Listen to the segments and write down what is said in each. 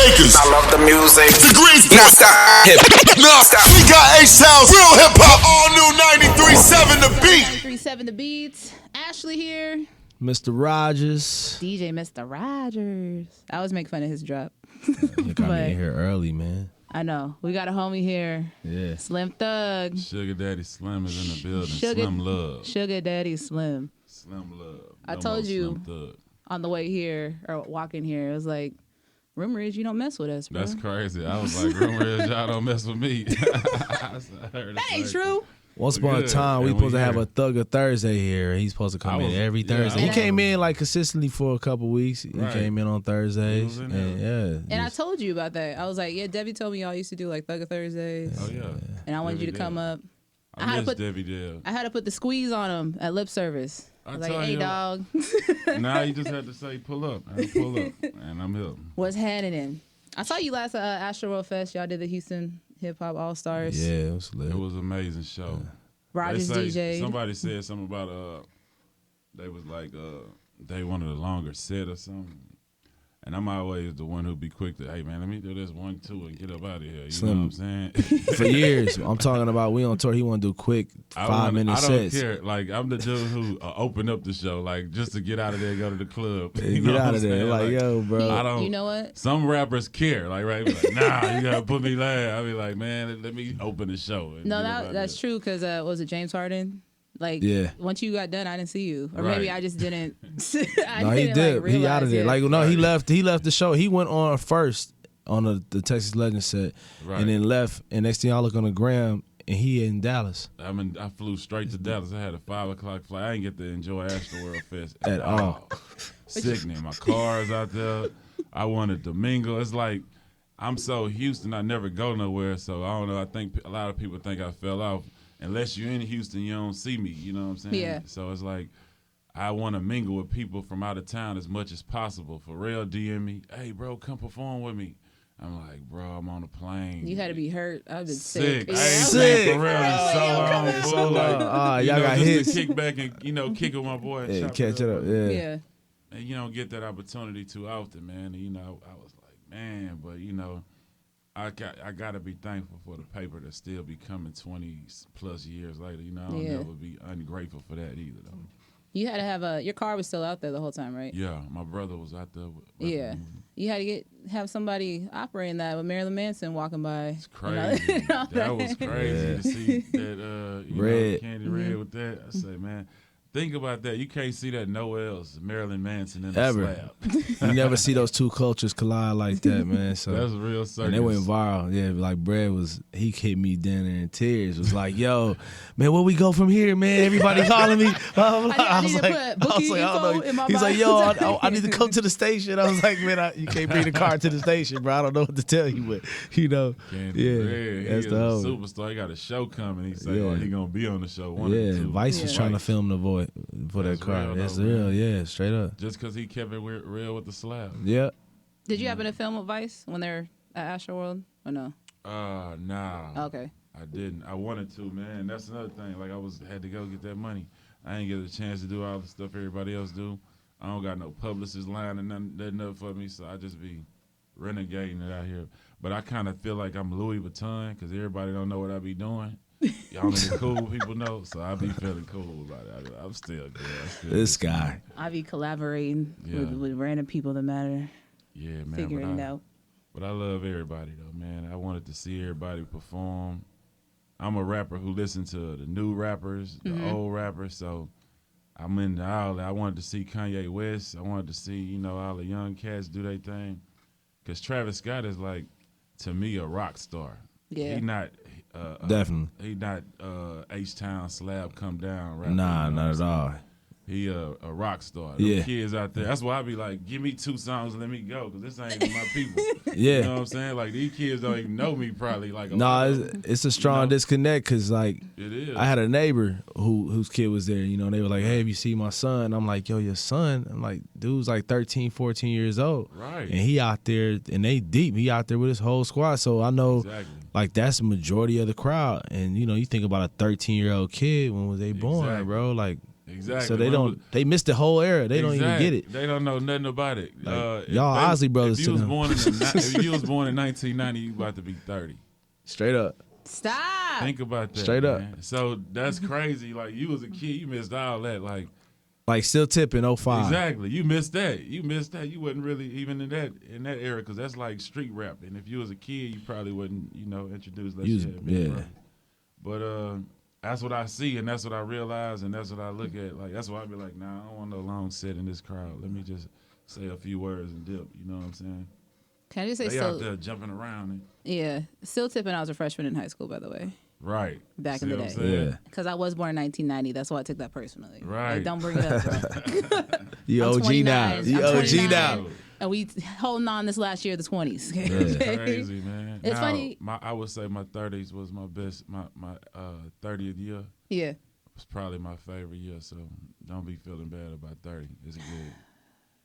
Lakers. I love the music. To Greensboro. Now stop. No, we got H-Town's real hip hop. All new 93.7 The Beat. 93.7 The Beats. Ashley here. Mr. Rogers. DJ Mr. Rogers. I always make fun of his drop. You got me in here early, man. I know. We got a homie here. Yeah. Slim Thug. Sugar Daddy Slim is in the building. Slim Love. Sugar Daddy Slim. Slim Love. I told you on the way here, or walking here, it was like, rumor is you don't mess with us, bro. That's crazy. I was like, rumor is y'all don't mess with me. That ain't true. Once upon a time, we supposed to have a Thugger Thursday here. He's supposed to come in every Thursday. He came in like consistently for a couple weeks. He came in on Thursdays. And I told you about that. I was like, yeah, Debbie told me y'all used to do like Thugger Thursdays. Oh, yeah. And I wanted you to come up. I miss Debbie Dale. I had to put the squeeze on him at lip service. I was like, hey, dog. Now you just had to say, pull up. And pull up. And I'm here. What's happening? I saw you last AstroworldFest. Y'all did the Houston Hip Hop All Stars. Yeah, it was lit. It was an amazing show. Rogers DJ. Somebody said something about they was like they wanted a longer set or something. And I'm always the one who be quick to, hey man, let me do this 1, 2 and get up out of here. You know what I'm saying? For years, I'm talking about we on tour. He want to do quick 5-minute sets. I don't care. Like I'm the dude who open up the show, like just to get out of there, and go to the club. You get out of there, like yo, bro. I don't. You know what? Some rappers care, like right, be like, nah, you gotta put me last. I be like, man, let me open the show. No, that's true. Cause was it James Harden? Like, once you got done, I didn't see you, or maybe I just didn't. No, he did. Like, he out of there. Like, no, he left. He left the show. He went on first on the Texas Legend set, and then left. And next thing I look on the gram, and he in Dallas. I flew straight to Dallas. I had a 5 o'clock flight. I didn't get to enjoy AstroworldFest at all. Sickening. My car's out there. I wanted to mingle. It's like I'm so Houston. I never go nowhere. So I don't know. I think a lot of people think I fell off. Unless you're in Houston, you don't see me. You know what I'm saying? Yeah. So it's like I want to mingle with people from out of town as much as possible. For real, DM me. Hey, bro, come perform with me. I'm like, bro, I'm on a plane. You had to be hurt. I've been sick. Yeah. I ain't sick for real in so long. Full like, y'all got hits. To kick back and kick with my boy. And catch it up. Yeah. And you don't get that opportunity too often, man. And, I was like, man, but I got to be thankful for the paper that still be coming 20 plus years later. I'll never be ungrateful for that either, though. You had to have your car was still out there the whole time, right? Yeah, my brother was out there. You had to have somebody operating that with Marilyn Manson walking by. It's crazy. That was crazy to see that, Red. Candy Red with that. I say, man. Think about that. You can't see that nowhere else. Marilyn Manson in the slab. You never see those two cultures collide like that, man. So that's real circus. And they went viral. Yeah, like Brad he hit me down there in tears. Was like, yo, man, where we go from here, man? Everybody calling me. I was like, I don't know. He's like, yo, I need to come to the station. I was like, man, you can't bring the car to the station, bro. I don't know what to tell you, but Candy Red. That's the whole superstar. He got a show coming. He said, he gonna be on the show. Vice was trying to film the voice. For that car. That's real, straight up. Just because he kept it real with the slab. Yeah. Did you happen to film with Vice when they were at Astroworld or no? Nah. Okay. I didn't. I wanted to, man. That's another thing. Like, had to go get that money. I ain't get a chance to do all the stuff everybody else do. I don't got no publicist line and nothing for me, so I just be renegading it out here. But I kind of feel like I'm Louis Vuitton because everybody don't know what I be doing. Y'all know the cool people know, so I be feeling cool about it. I'm still good. This guy. I be collaborating with random people that matter. Yeah, man. Figuring it out. But I love everybody, though, man. I wanted to see everybody perform. I'm a rapper who listens to the new rappers, the old rappers, so I'm in the outlet. I wanted to see Kanye West. I wanted to see, all the young cats do their thing. Because Travis Scott is, like, to me, a rock star. Yeah. He not... Definitely. He not H-Town slab come down rapper. Nah, not at all. He a rock star. Them kids out there. That's why I be like, give me 2 songs and let me go, because this ain't my people. Yeah. You know what I'm saying? Like, these kids don't even know me probably. Like, it's a strong disconnect, because, like, it is. I had a neighbor whose kid was there. They were like, hey, have you seen my son? I'm like, yo, your son? I'm like, dude's like 13, 14 years old. Right. And he out there, and they deep. He out there with his whole squad. So I know, like, that's the majority of the crowd. And, you think about a 13-year-old kid, when was they born, bro? Like, Exactly. So they missed the whole era. They don't even get it. They don't know nothing about it. Like, y'all Ozzy brothers. If you was born in 1990, you about to be 30. Straight up. Stop. Think about that. Straight up. Man. So that's crazy. Like you was a kid, you missed all that. Like still tipping 05. Exactly. You missed that. You wasn't really even in that era because that's like street rap. And if you was a kid, you probably wouldn't, introduced. But that's what I see, and that's what I realize, and that's what I look at. Like that's why I be like, nah, I don't want no long sit in this crowd. Let me just say a few words and dip. You know what I'm saying? Can I just say they out there jumping around? Yeah, still tipping. I was a freshman in high school, by the way. Right. Back in the day. Yeah. Because I was born in 1990. That's why I took that personally. Right. Like, don't bring it up, bro. You OG now. You OG now. And we holding on this last year, the 20s. Yeah. Crazy, man. It's funny. I would say my 30s was my best. My 30th year. Yeah. Was probably my favorite year. So don't be feeling bad about 30. It's good.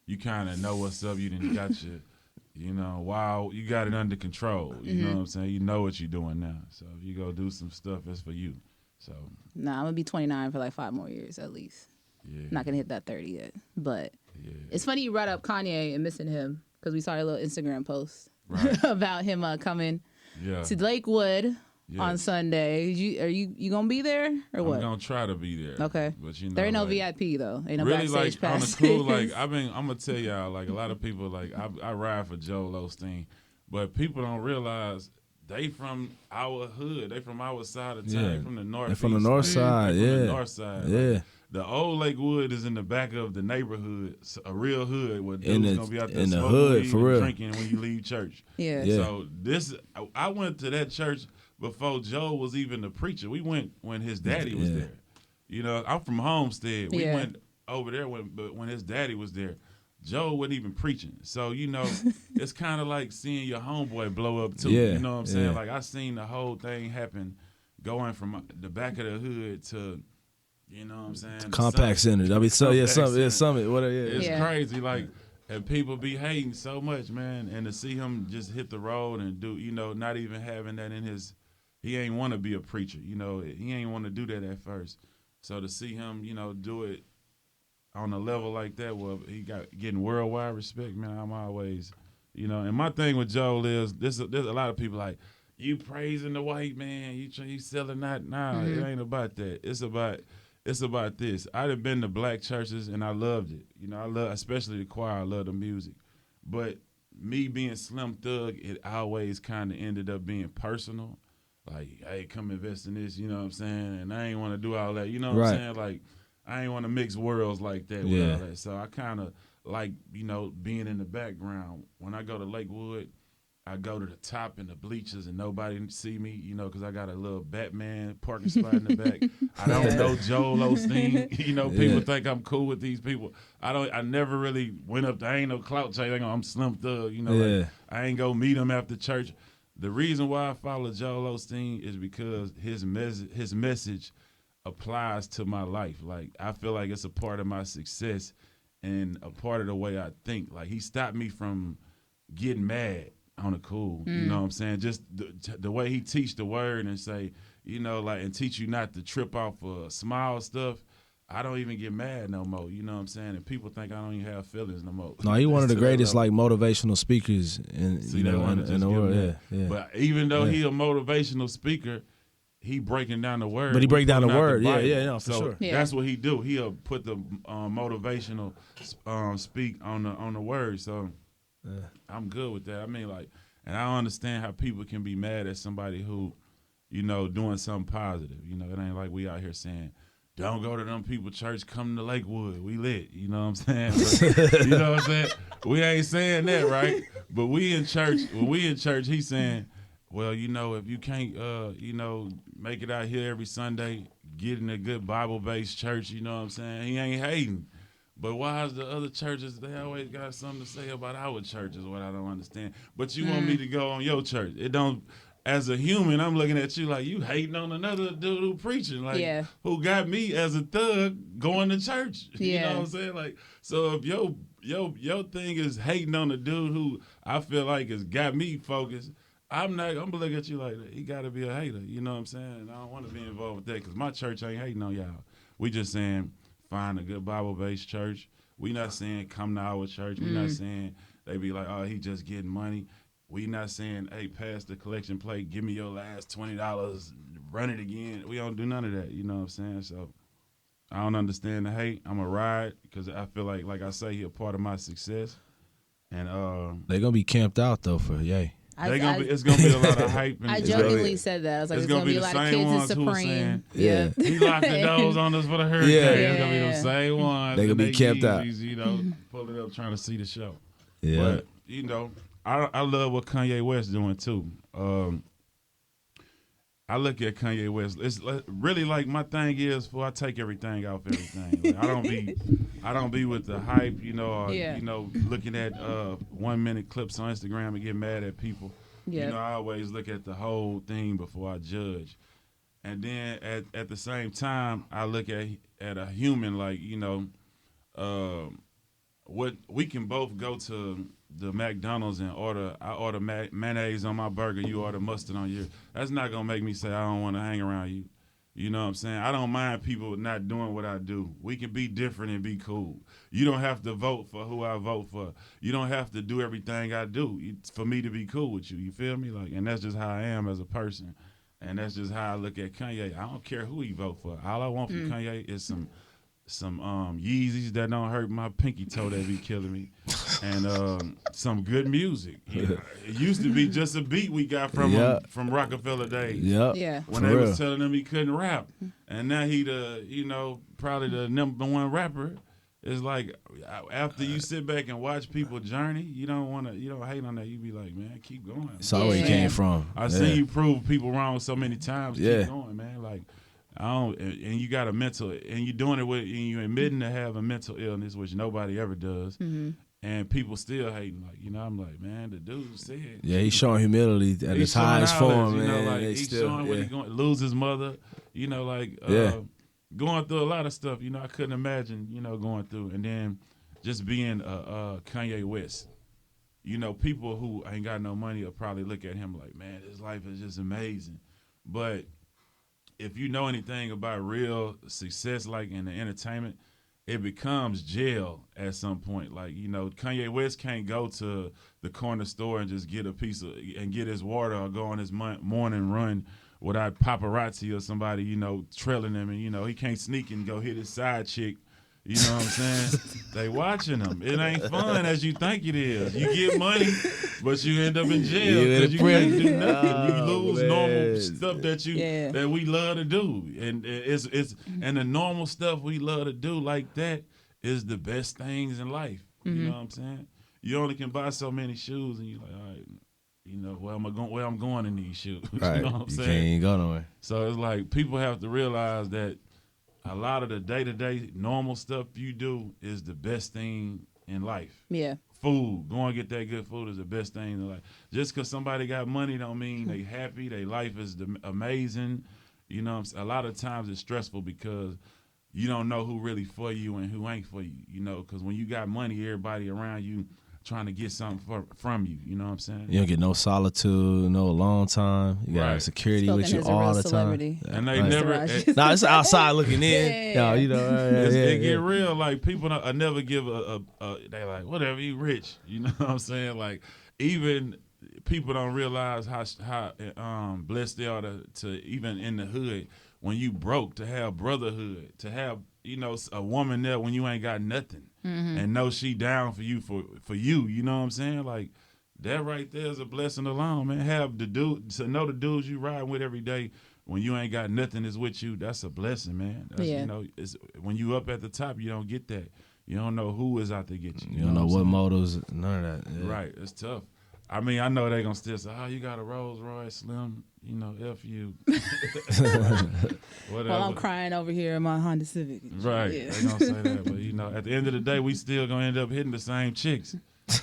You kind of know what's up. You didn't got your, wow, you got it under control. You know what I'm saying? You know what you're doing now. So if you go do some stuff, it's for you. So. Nah, I'm gonna be 29 for like 5 more years at least. Yeah. Not gonna hit that 30 yet, but. Yeah. It's funny you brought up Kanye and missing him because we saw a little Instagram post right. about him coming to Lakewood on Sunday. Are you gonna be there or what? I'm gonna try to be there. Okay, but there ain't no VIP though. Ain't no really backstage like pass. on the cool. Like I'm gonna tell y'all. Like a lot of people. Like I ride for Joel Osteen, but people don't realize. They from our hood. They from our side of town. They from the north. They from the north side. Yeah. The north side. Yeah. Like, the old Lakewood is in the back of the neighborhood, a real hood where dudes gonna be out there in the smoking hood, weed for and real. drinking when you leave church. Yeah. So I went to that church before Joe was even the preacher. We went when his daddy was there. I'm from Homestead. We went over there when his daddy was there. Joe wasn't even preaching. So, it's kind of like seeing your homeboy blow up too. Yeah. You know what I'm saying? Like I seen the whole thing happen going from the back of the hood to, you know what I'm saying? Compact Center. I mean, Summit. Whatever. Yeah. It's crazy. Like, and people be hating so much, man. And to see him just hit the road and do, not even having that in his, he ain't want to be a preacher. He ain't want to do that at first. So to see him, do it on a level like that, where he getting worldwide respect, man, I'm always, and my thing with Joel is, there's a lot of people like, you praising the white man, you selling that. Nah, It ain't about that. It's about this. I done been to black churches and I loved it. I love, especially the choir, I love the music. But me being Slim Thug, it always kind of ended up being personal. Like, hey, come invest in this, you know what I'm saying? And I ain't want to do all that, you know what I'm saying? Like, I ain't want to mix worlds like that with all that. So I kind of like, being in the background. When I go to Lakewood, I go to the top in the bleachers and nobody see me, because I got a little Batman parking spot in the back. I don't know Joel Osteen. People think I'm cool with these people. I never really went up there. I ain't no clout chase. I'm Slim Thug. Like, I ain't go meet him after church. The reason why I follow Joel Osteen is because his message applies to my life. Like, I feel like it's a part of my success and a part of the way I think. Like, he stopped me from getting mad on the cool. You know what I'm saying? Just the way he teach the word and say, and teach you not to trip off small stuff. I don't even get mad no more. You know what I'm saying? And people think I don't even have feelings no more. No, he one of the greatest motivational speakers in the world. Yeah. But even though he a motivational speaker, he breaking down the word. But he break down the word. Yeah, for sure. Yeah. That's what he do. He'll put the motivational speak on the word. So I'm good with that. I mean, like, and I don't understand how people can be mad at somebody who, doing something positive. It ain't like we out here saying, don't go to them people church, come to Lakewood. We lit. You know what I'm saying? But, you know what I'm saying? We ain't saying that, right? But we in church, when we in church, he's saying, well, if you can't, make it out here every Sunday, get in a good Bible-based church, you know what I'm saying? He ain't hating. But why is the other churches, they always got something to say about our church is what I don't understand. But you want me to go on your church. It don't, as a human, I'm looking at you like you hating on another dude who preaching, like who got me as a thug going to church. You know what I'm saying? Like, so if your thing is hating on a dude who I feel like has got me focused, I'm gonna look at you like that. He gotta be a hater. You know what I'm saying? And I don't want to be involved with that because my church ain't hating on y'all. We just saying find a good Bible-based church. We not saying come to our church. We not saying they be like, oh, he just getting money. We not saying, hey, pass the collection plate, give me your last $20, run it again. We don't do none of that. You know what I'm saying? So I don't understand the hate. I'm a ride because I feel like I say, he a part of my success. And they're gonna be camped out though for Ye. It's gonna be a lot of hype. And I jokingly said that. I was like, it's gonna be a lot of kids in Supreme. Yeah. He locked the doors on us for the hurricane. Yeah. It's gonna be the same ones. They gonna be camped out. You know, pull it up trying to see the show. Yeah. But you know, I love what Kanye West doing too. I look at Kanye West. It's really like my thing is, I take everything off everything. Like, I don't be with the hype, you know. Or, you know, looking at 1 minute clips on Instagram and get mad at people. Yep. You know, I always look at the whole thing before I judge. And then at the same time, I look at a human like, you know, what we can both go to the McDonald's and I order mayonnaise on my burger, you order mustard on yours. That's not gonna make me say I don't want to hang around you. You know what I'm saying? I don't mind people not doing what I do. We can be different and be cool. You don't have to vote for who I vote for. You don't have to do everything I do for me to be cool with you. You feel me? Like, and that's just how I am as a person. And that's just how I look at Kanye. I don't care who he vote for. All I want from Kanye is some Yeezys that don't hurt my pinky toe that be killing me, and some good music. Yeah. It used to be just a beat we got from him from Rockefeller days. Yeah. When they was telling him he couldn't rap, and now he probably the #1 rapper. It's like after you sit back and watch people journey, you don't hate on that. You be like, man, keep going. It's all where he came from. I've seen you prove people wrong so many times. Keep going, man. Like. And you got a mental, and you're doing it and you admitting to have a mental illness, which nobody ever does, and people still hating. Like, you know, I'm like, man, the dude said. Yeah, he's showing humility at his highest form, man. You know, like he's showing when he's going to lose his mother. You know, like going through a lot of stuff. You know, I couldn't imagine, you know, going through, and then just being Kanye West. You know, people who ain't got no money will probably look at him like, man, his life is just amazing, but if you know anything about real success, like in the entertainment, it becomes jail at some point. Like, you know, Kanye West can't go to the corner store and just get a piece of and get his water or go on his morning run without paparazzi or somebody, you know, trailing him. And, you know, he can't sneak and go hit his side chick. You know what I'm saying? They watching him. It ain't fun as you think it is. You get money, but you end up in jail because you can't do nothing. You lose normal stuff that we love to do, and and the normal stuff we love to do like that is the best things in life. You know what I'm saying? You only can buy so many shoes, and you're like, all right, you know, where I'm going in these shoes. Right. You know what I'm saying? You can't go nowhere. So it's like people have to realize that a lot of the day-to-day normal stuff you do is the best thing in life. Yeah. Food, go and get that good food is the best thing in life. Just because somebody got money don't mean they happy. Their life is amazing. You know, a lot of times it's stressful because you don't know who really for you and who ain't for you. You know, because when you got money, everybody around you trying to get something from you. You know what I'm saying? You don't get no solitude, no alone time. You got security Spoken with you all the time. And they never. Nah, it's outside looking in. Yeah. You know, it get real. Like people, I never give they like whatever. You rich. You know what I'm saying? Like even people don't realize how blessed they are to even in the hood when you broke to have brotherhood, to have, you know, a woman there when you ain't got nothing and know she down for you for you. You know what I'm saying? Like that right there is a blessing alone, man. Have the dude to know the dudes you ride with every day when you ain't got nothing is with you. That's a blessing, man. That's, you know, it's when you up at the top, you don't get that. You don't know who is out to get you. You don't know what motives, none of that. Yeah. Right, it's tough. I mean, I know they gonna still say, "Oh, you got a Rolls Royce, Slim." You know, F you. Whatever. Well, I'm crying over here in my Honda Civic. Right, Yeah. they gonna say that, but you know, at the end of the day, we still gonna end up hitting the same chicks.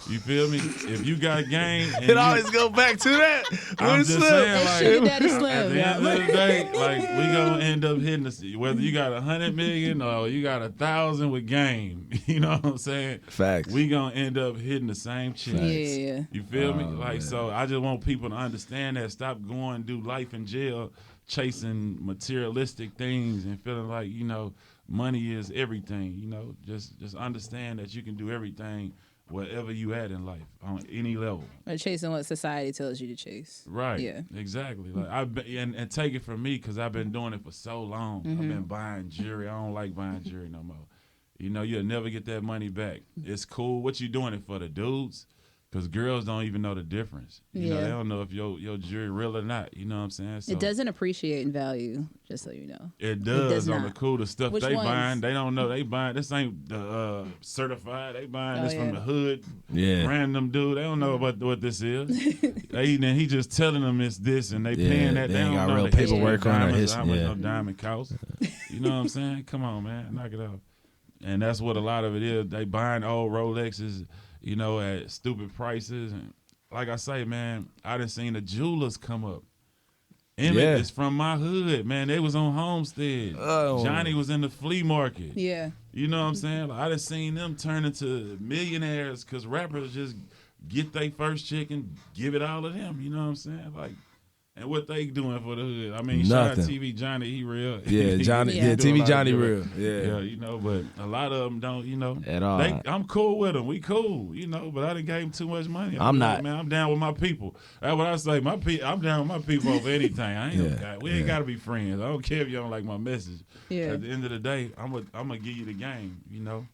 You feel me? If you got game, and it always go back to that. I'm just saying, like, Daddy Slim, at the end of the day, like we gonna end up hitting the, whether you got 100 million or you got 1,000 with game. You know what I'm saying? Facts. We gonna end up hitting the same chicks. Yeah. You feel me? Like, so I just want people to understand that. Stop going do life in jail, chasing materialistic things and feeling like, you know, money is everything. You know, just understand that you can do everything wherever you at in life on any level. Or chasing what society tells you to chase. Right. Yeah. Exactly. Like I've been, and take it from me because I've been doing it for so long. I've been buying jewelry. I don't like buying jewelry no more. You know, you'll never get that money back. It's cool. What you doing it for the dudes? Because girls don't even know the difference. You know, they don't know if your jewelry real or not. You know what I'm saying? So it doesn't appreciate in value, just so you know. It does on not. the cool. The stuff Which they ones? buying, they don't know. They buying, this ain't the certified. They buying this from the hood. Yeah. Random dude. They don't know about what this is. He just telling them it's this and they paying that. They ain't don't got know real the history paperwork of on diamonds, it. how much no diamond costs. You know what I'm saying? Come on, man. Knock it off. And that's what a lot of it is. They buying old Rolexes, you know, at stupid prices. And like I say, man, I done seen the jewelers come up. Emmett is from my hood, man. They was on Homestead. Oh. Johnny was in the flea market. Yeah. You know what I'm saying? Like, I done seen them turn into millionaires because rappers just get their first check and give it all to them. You know what I'm saying? Like, and what they doing for the hood? I mean, shout out TV Johnny, he real. Yeah, Johnny. Yeah, TV Johnny real. Yeah, you know, but a lot of them don't, you know. At all. I'm cool with them. We cool, you know, but I done gave them too much money. I'm not. Man, I'm down with my people. That's what I say. I'm down with my people over anything. I ain't we ain't got to be friends. I don't care if you don't like my message. Yeah. At the end of the day, I'm gonna give you the game, you know.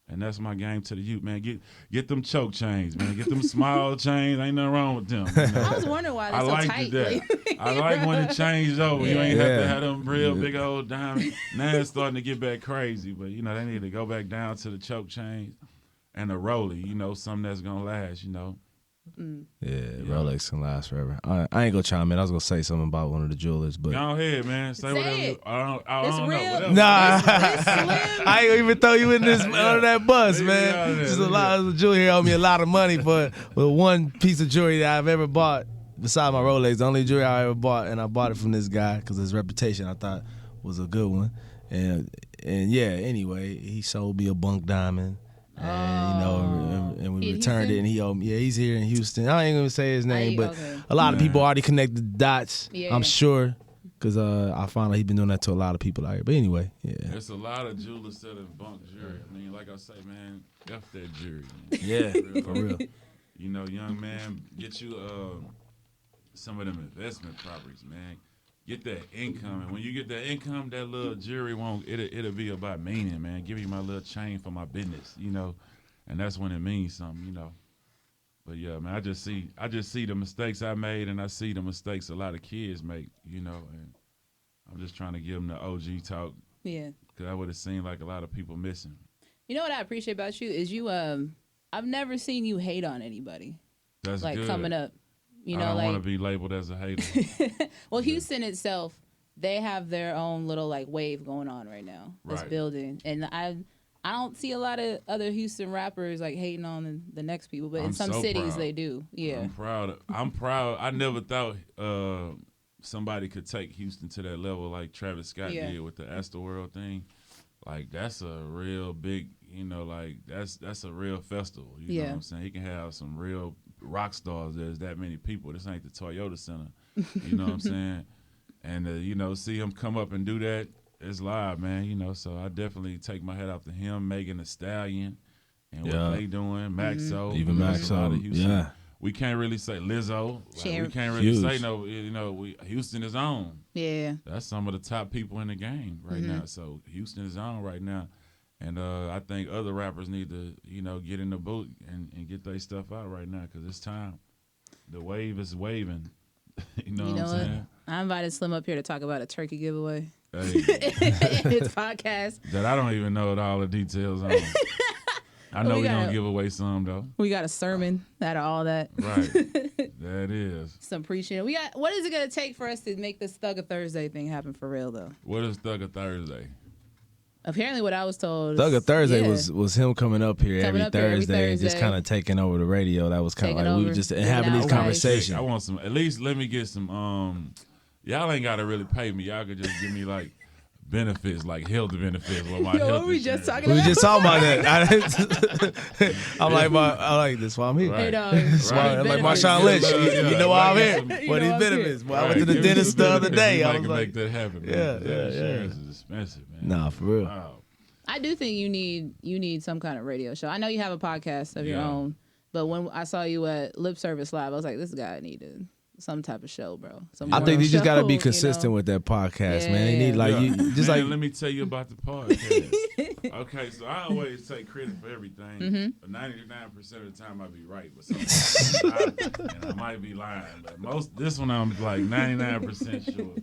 And that's my game to the youth, man. Get them choke chains, man. Get them small chains. Ain't nothing wrong with them. You know? I was wondering why they're so tight. I like when it changes over. You ain't have to have them real big old diamonds. Now it's starting to get back crazy, but you know they need to go back down to the choke chains and the rollie. You know, something that's gonna last. You know. Rolex can last forever. I ain't gonna chime in. I was gonna say something about one of the jewelers, but Go ahead, man. Say whatever. It. I don't know. Whatever. nah, I ain't gonna even throw you in this under that bus, man. There's a lot of jewelry here owe me a lot of money for one piece of jewelry that I've ever bought. Besides my Rolex, the only jewelry I ever bought, and I bought it from this guy because his reputation I thought was a good one. And yeah, anyway, he sold me a bunk diamond. And you know, and we returned it, and he owed me. Yeah, he's here in Houston. I ain't gonna say his name, but a lot of people already connected the dots. I'm sure, because I found out he's been doing that to a lot of people out here. But anyway, there's a lot of jewelers selling bunk jewelry. I mean, like I say, man, F that jewelry. Man. Yeah, for real. You know, young man, get you some of them investment properties, man. Get that income, and when you get that income, that little jewelry it'll be about meaning, man. Give me my little chain for my business, you know, and that's when it means something, you know. But yeah, man, I just see the mistakes I made, and I see the mistakes a lot of kids make, you know, and I'm just trying to give them the OG talk. Yeah. Because I would have seemed like a lot of people missing. You know what I appreciate about you is you. I've never seen you hate on anybody. That's like good. Coming up. You know, I don't want to be labeled as a hater. Well, Houston itself, they have their own little like wave going on right now. It's building, and I don't see a lot of other Houston rappers like hating on the next people, but in some cities they do. Yeah, I'm proud. I never thought somebody could take Houston to that level like Travis Scott did with the Astroworld thing. Like that's a real big, you know, like that's a real festival. You know what I'm saying? He can have some real rock stars. There's that many people. This ain't the Toyota Center. You know what I'm saying? And you know, see him come up and do that, it's live, man. You know, so I definitely take my hat off to him, Megan Thee Stallion, and what they doing, Maxo, even Maxo, yeah. We can't really say Lizzo. Like, we can't really say no. You know, Houston is on. Yeah, that's some of the top people in the game right now. So Houston is on right now, and I think other rappers need to, you know, get in the booth and get their stuff out right now because it's time. The wave is waving. You know what I'm saying? I invited Slim up here to talk about a turkey giveaway. Hey. In his podcast. That I don't even know all the details on. I know we're going to give away some, though. We got a sermon out of all that. Right. That is. Some preaching. What is it going to take for us to make this Thugger Thursday thing happen for real, though? What is Thugger Thursday? Apparently what I was told. Thugger Thursday was him coming up here every Thursday and just kind of taking over the radio. That was kind of like we were just having these conversations. I want some, at least let me get some, y'all ain't got to really pay me. Y'all could just give me like benefits, like health benefits. With my health we just talking we about? were just talking about that. I like this. Why I'm here. Right. Right. Like Marshawn Lynch. You know why I'm here. What these benefits? Well, I went to the dentist the other day. I was make that happen. Man. Yeah. Insurance is expensive, man. Nah, for real. Wow. I do think you need some kind of radio show. I know you have a podcast of your own, but when I saw you at Lip Service Live, I was like, this guy needed some type of show, bro. I think you just got to be consistent with that podcast, man. You need let me tell you about the podcast. Okay, so I always take credit for everything, but 99% of the time I be right with something, and I might be lying, but this one I'm like 99% sure.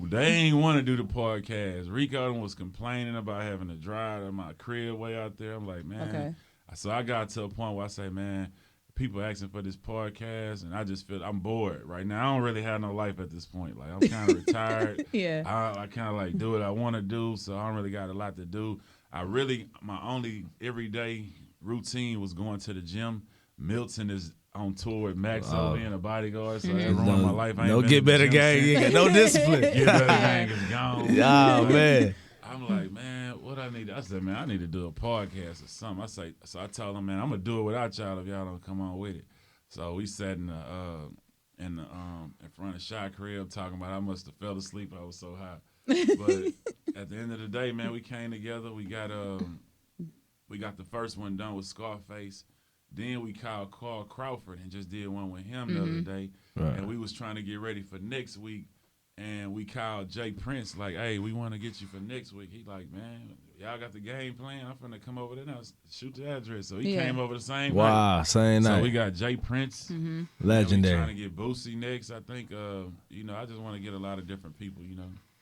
They ain't want to do the podcast. Rico was complaining about having to drive to my crib way out there. I'm like, man. Okay. So I got to a point where I say, man, people asking for this podcast, and I just feel I'm bored right now. I don't really have no life at this point. Like, I'm kind of retired. Yeah. I kind of like do what I want to do, so I don't really got a lot to do. My only everyday routine was going to the gym. Milton is on tour with Max over in a bodyguard, so everyone in my life I ain't been Get Better Gang. You ain't got no discipline. Get Better Gang is gone. Oh, man. I'm like, man, what I need? I said, man, I need to do a podcast or something. I told him, man, I'm gonna do it without y'all if y'all don't come on with it. So we sat in front of Shy crib talking about I must have fell asleep. I was so high. But at the end of the day, man, we came together. We got the first one done with Scarface. Then we called Carl Crawford and just did one with him the other day. Right. And we was trying to get ready for next week. And we called Jay Prince, like, hey, we want to get you for next week. He like, man, y'all got the game plan? I'm finna come over there now, shoot the address. So he came over the same night. Wow, same night. So we got Jay Prince. Legendary. We trying to get Boosie next. I think, I just want to get a lot of different people,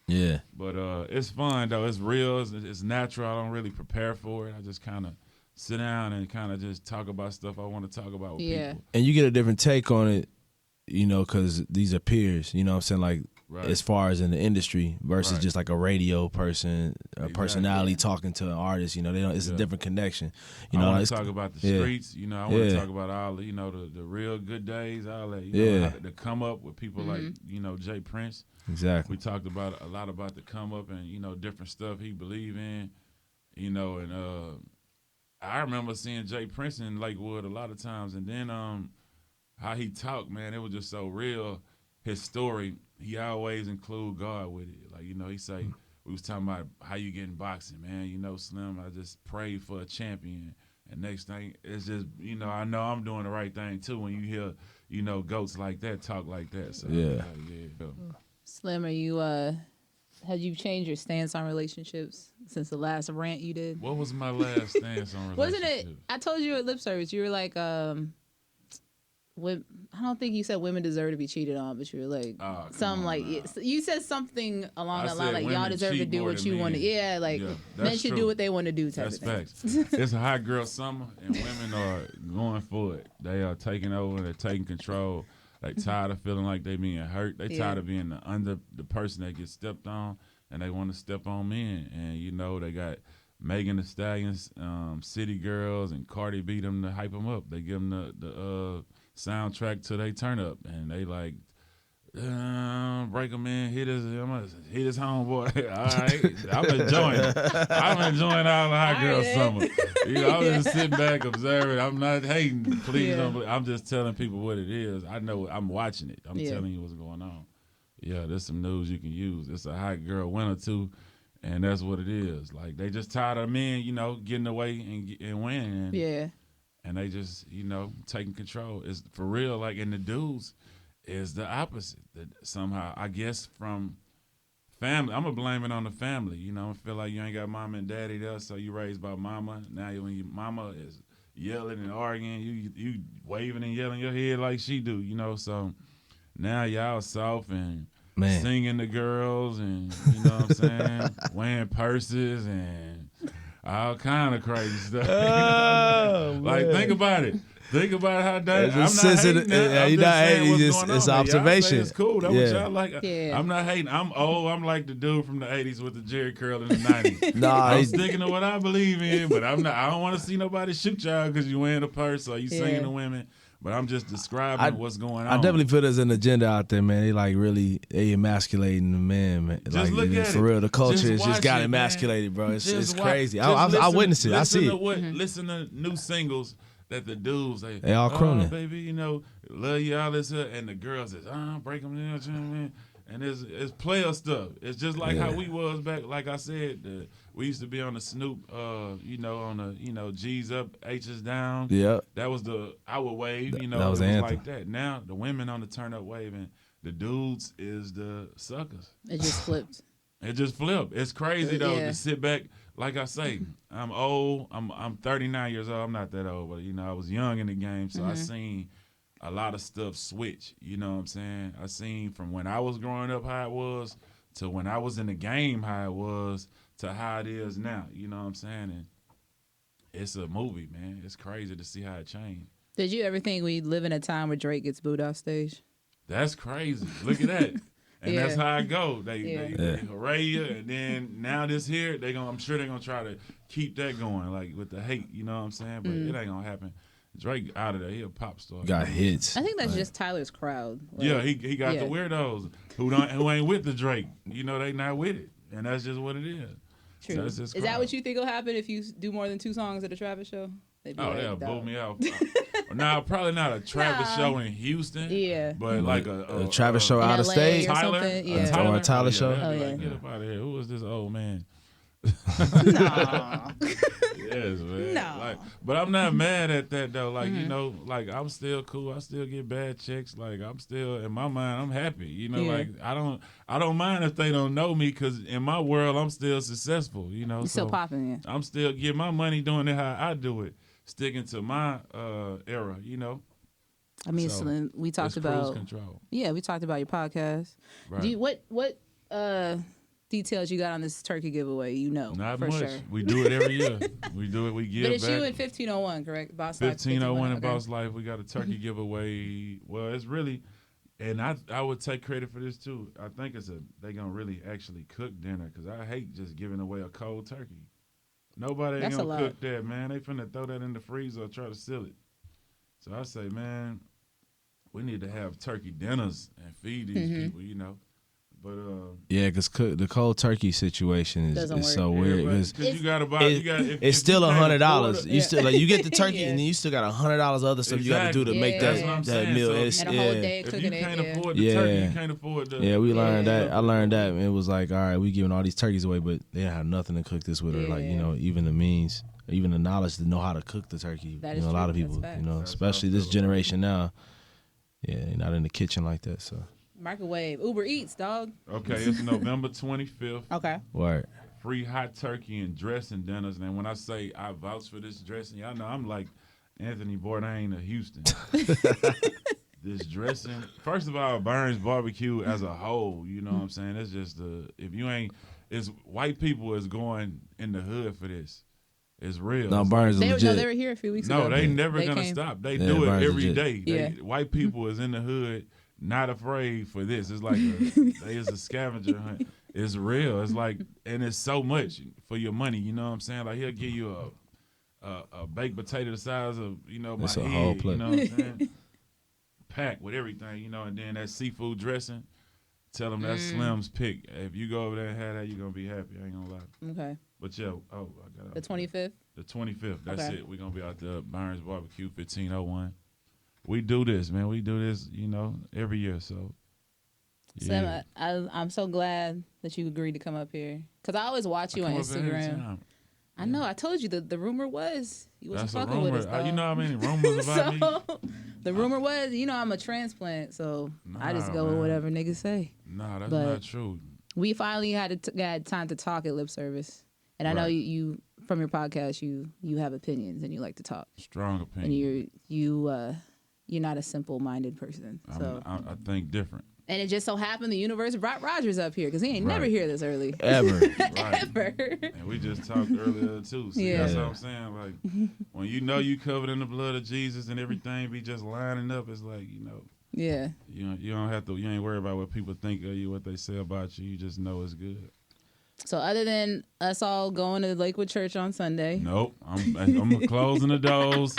Yeah. But it's fun, though. It's real. It's natural. I don't really prepare for it. I just kind of sit down and kind of just talk about stuff I want to talk about with people. And you get a different take on it, because these are peers, you know what I'm saying? Like, as far as in the industry versus just like a radio person, a personality talking to an artist, it's a different connection. I want to talk about the streets, I want to talk about all the, the real good days, all that, the come up with people like, Jay Prince. Exactly. We talked about a lot about the come up and, different stuff he believe in, and I remember seeing Jay Prince in Lakewood a lot of times, and then how he talked, man, it was just so real. His story, he always include God with it. Like, he say, we was talking about how you get in boxing, man. Slim, I just prayed for a champion. And next thing, it's just, I know I'm doing the right thing, too, when you hear, goats like that talk like that. So, yeah. Slim, are you, have you changed your stance on relationships since the last rant you did? What was my last stance on relationships? Wasn't it, I told you at Lip Service, you were like, I don't think you said women deserve to be cheated on, but you were like you said something along the line like y'all deserve to do what you want to. Yeah, like men should do what they want to do. Type that's of thing. Facts. It's a hot girl summer, and women are going for it. They are taking over. They're taking control. They tired of feeling like they being hurt. They tired of being the person that gets stepped on, and they want to step on men. And they got Megan Thee Stallion's City Girls and Cardi B them to hype them up. They give them the soundtrack to they turn up, and they like break them in, hit his homeboy. All right, I'm enjoying all the hot girl summer. I'm just sitting back observing. I'm not hating. Please don't. I'm just telling people what it is. I know. I'm watching it. I'm telling you what's going on. Yeah, there's some news you can use. It's a hot girl winner too, and that's what it is. Like they just tired of men, getting away and winning. Yeah. And they just, taking control. It's for real. Like, and the dudes is the opposite. That somehow, I guess, from family. I'm going to blame it on the family. I feel like you ain't got mama and daddy there, so you raised by mama. Now, when your mama is yelling and arguing, you waving and yelling your head like she do, So now y'all soft and singing to girls and, what I'm saying, wearing purses and all kind of crazy stuff. Like, think about it. Think about how that. I'm not hating that. I'm just saying what's going on. It's observation. It's cool. That's what y'all like. Yeah. I'm not hating. I'm old. I'm like the dude from the 80s with the Jerry curl in the 90s. I'm sticking to what I believe in, but I don't want to see nobody shoot y'all because you wearing a purse or you singing to women. But I'm just describing what's going on. I definitely feel there's an agenda out there, man. They like really emasculating the man. Just look at it. For real, the culture has just got emasculated, bro. It's crazy. I witnessed it. I see it. Listen to new singles that the dudes they all crooning. Baby, love you all this, and the girls is break them down, man. And it's player stuff. It's just like how we was back. Like I said, we used to be on the Snoop, on the, G's up, H's down. Yeah. That was our wave. That was it was anthem. like that. Now the women on the turn up wave and the dudes is the suckers. It just flipped. It just flipped. It's crazy though to sit back. Like I say, I'm old. I'm 39 years old. I'm not that old, but I was young in the game, so I seen a lot of stuff switch. You know what I'm saying? I seen from when I was growing up how it was to when I was in the game how it was to how it is now. You know what I'm saying? And it's a movie, man. It's crazy to see how it changed. Did you ever think we live in a time where Drake gets booed off stage? That's crazy. Look at that. And that's how it go. They hooray you, and then now this here, I'm sure they're gonna try to keep that going, like with the hate. You know what I'm saying? But it ain't gonna happen. Drake out of there. He a pop star. Got hits. I think that's just Tyler's crowd. Like, he got the weirdos who ain't with the Drake. They not with it, and that's just what it is. True. So is that what you think will happen if you do more than 2 songs at a Travis show? They'll boo me out. Nah, probably not a Travis show in Houston. Yeah. But like a Travis show out of state. Tyler? Or a Tyler show. Get up out of here. Who is this old man? No. Yes, man. No. But I'm not mad at that though. Like, I'm still cool. I still get bad checks. Like I'm still in my mind, I'm happy. Like I don't mind if they don't know me because in my world I'm still successful. You're still popping, yeah. I'm still getting my money doing it how I do it, sticking to my era. I mean, so we talked about cruise control. Yeah, we talked about your podcast. Right. What details you got on this turkey giveaway? Not for much. Sure. We do it every year. We do it. We give But it's back. you in 1501, correct? Boss Life. 1501 in Boss Life. We got a turkey giveaway. Well, it's really, and I would take credit for this too. I think they gonna really actually cook dinner because I hate just giving away a cold turkey. Nobody ain't gonna cook that, man. They finna throw that in the freezer or try to seal it. So I say, man, we need to have turkey dinners and feed these people, But yeah, because the cold turkey situation is so weird. Because you gotta buy, it's still $100. You still you get the turkey and then you still got $100 other stuff you got to do to make that meal. And a whole day if cooking you can't afford the turkey, you can't afford the. Yeah, we learned that. I learned that. And it was like, all right, we giving all these turkeys away, but they didn't have nothing to cook this with, or like even the means, even the knowledge to know how to cook the turkey. That is a lot of people, especially this generation now. Yeah, they're not in the kitchen like that, so. Microwave. Uber Eats, dog. Okay, it's November 25th. Okay. Word. Free hot turkey and dressing dinners. And when I say I vouch for this dressing, y'all know I'm like Anthony Bourdain of Houston. This dressing, first of all, Burns Barbecue as a whole, you know what I'm saying? It's just it's white people is going in the hood for this. It's real. No, Burns is legit. They were here a few weeks ago. No, they never gonna stop. They do it every day. White people is in the hood, not afraid for this. It's like it's a scavenger hunt. It's real. It's like, and it's so much for your money. You know what I'm saying? Like he'll give you a baked potato the size of my it's a head. whole plate. You know what I'm saying? Packed with everything. And then that seafood dressing. Tell them that's Slim's pick. If you go over there and have that, you're gonna be happy. I ain't gonna lie. Okay. But I got the 25th. The 25th. That's it. We're gonna be out there at Burns Barbecue 1501. We do this, man. We do this, every year. So, yeah. Slim, I'm so glad that you agreed to come up here because I always watch you on Instagram. I know. I told you the rumor was you wasn't fucking with us. Dog. You know how many rumors about me? The rumor was, I'm a transplant, so I just go with whatever niggas say. Nah, that's not true. We finally had time to talk at Lip Service, and I know you from your podcast you have opinions and you like to talk. Strong opinions. And you're not a simple-minded person. So I think different. And it just so happened the universe brought Rogers up here because he ain't never here this early. Ever. Ever. And we just talked earlier, too. See, that's what I'm saying. Like, when you covered in the blood of Jesus and everything be just lining up, it's like, Yeah. You don't have to, you ain't worried about what people think of you, what they say about you. You just know it's good. So other than us all going to Lakewood Church on Sunday. Nope. I'm closing the doors.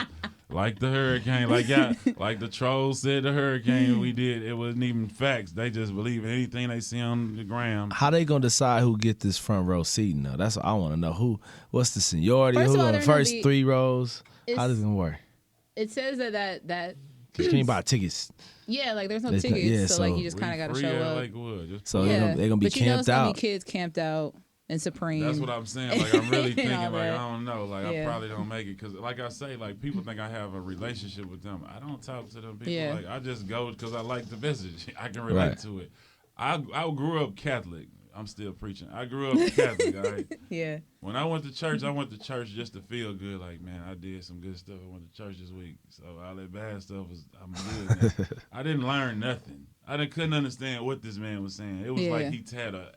Like the hurricane, like the trolls said the hurricane we did, it wasn't even facts. They just believe in anything they see on the ground. How they gonna decide who get this front row seating though? That's what I want to know. What's the seniority? First who of all, on the first 3 rows? How does it work? It says that 'Cause you can't buy tickets. Yeah, like there's no tickets, so like you just kind of got to show up. Lakewood. So they're gonna be camped out. But kids camped out in Supreme. That's what I'm saying. Like I'm really thinking, like I don't know, like I probably don't make it because, like I say, like people think I have a relationship with them. I don't talk to them people. Yeah. Like I just go because I like the message. I can relate to it. I grew up Catholic. I'm still preaching. I grew up Catholic. All right. Yeah. When I went to church just to feel good. Like, man, I did some good stuff. I went to church this week, so all that bad stuff I'm good. Now. I didn't learn nothing. I couldn't understand what this man was saying. It was like he had an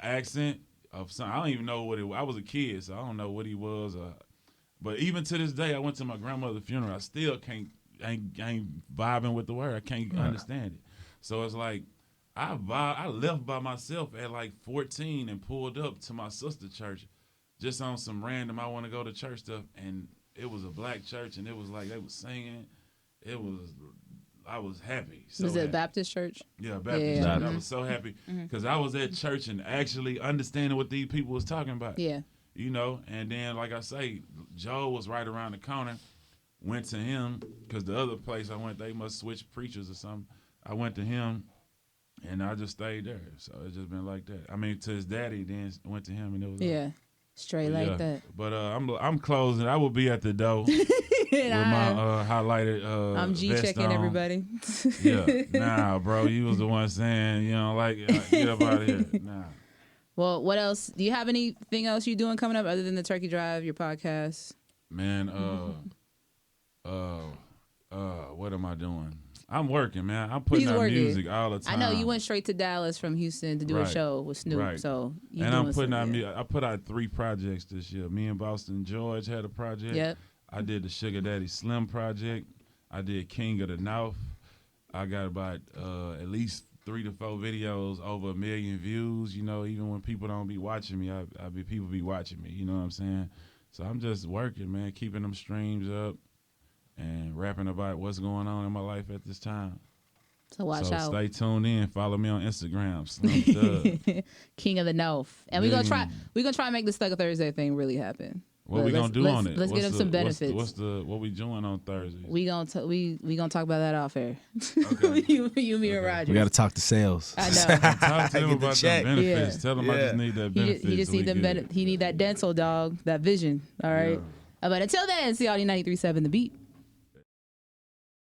accent of something. I don't even know what it was. I was a kid, so I don't know what he was. But even to this day, I went to my grandmother's funeral. I still ain't vibing with the word. I can't understand it. So it's like I left by myself at like 14 and pulled up to my sister's church just on some random I want to go to church stuff, and it was a black church, and it was like they was singing. I was happy. So was it happy. Baptist church? Yeah, Baptist church. I was so happy because I was at church and actually understanding what these people was talking about. Yeah. You know, and then like I say, Joe was right around the corner. Went to him because the other place I went, they must switch preachers or something. I went to him, and I just stayed there. So it's just been like that. I mean, to his daddy, then went to him, and it was straight like that. But I'm closing. I will be at the door with my highlighted I'm vest checking on. everybody. Nah, bro, you was the one saying you know like get up out of here. Nah. Well, what else? Do you have anything else you doing coming up other than the Turkey Drive, your podcast? Man, what am I doing? I'm working, man. I'm putting out music all the time. I know you went straight to Dallas from Houston to do a show with Snoop. So I'm putting out music. I put out 3 projects this year. Me and Boston George had a project. Yep. I did the Sugar Daddy Slim project. I did King of the North. I got about at least 3 to 4 videos over 1 million views. You know, even when people don't be watching me, people be watching me. You know what I'm saying? So I'm just working, man, keeping them streams up and rapping about what's going on in my life at this time. So watch out. Stay tuned in. Follow me on Instagram, Slim Thug. King of the North. And we're gonna try and make the Thugger Thursday thing really happen. What we gonna do on it? Let's get them some benefits. What we doing on Thursdays? We gonna talk about that off air. Okay. you, me, and Roger. We gotta talk to sales. I know. Talk to them about the benefits. Yeah. Tell them I just need that benefits. He just need them. He need that dental dog, that vision. All right. Yeah. But until then, see all you 93.7 The Beat.